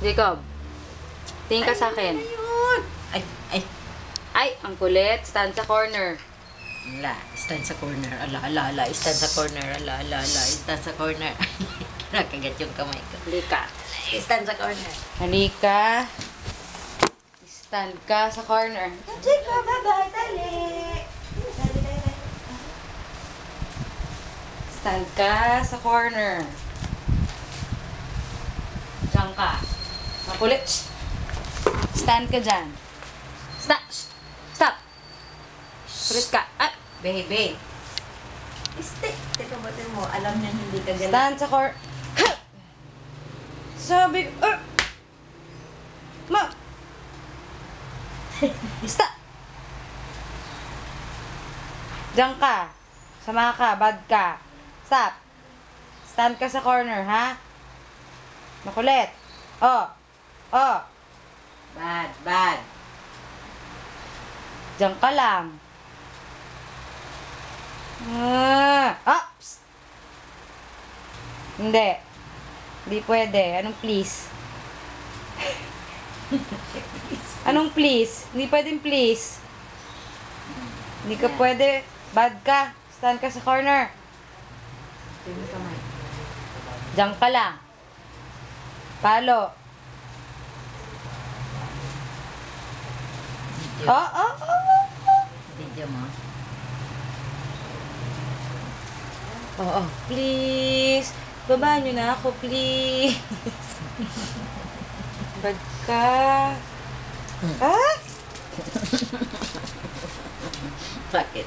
Jacob, tingin ka sa akin. Ayun! Ay, ang kulit. Stand sa corner. Ala, stand sa corner. Ala, stand sa corner. Ala, stand sa corner. Kinakagat yung kamay ko. Halika. Stand sa corner. Halika. Stand ka sa corner. Jacob, bye-bye, dali. Stand ka sa corner. Diyan ka. Makulit. Stand ka dyan. Stop. Stop. Kulit ka. Ah. Baby. Teka ba mo, alam niya hindi ka galit. Stand sa corner. Sabi, ma. Stop. Diyan ka. Sama ka. Bad ka. Stop. Stand ka sa corner, ha? Makulit. Oh. Oh. Bad. Diyan ka lang. Ups. Hindi. Hindi pwede. Anong please? Anong please? Hindi pwedeng please. Hindi ka pwede. Bad ka. Stand ka sa corner. Diyan ka lang. Palo. Oh. Video mo. Oo. Please. Babaan nyo na ako, please. Bad ka. Ah? Bakit?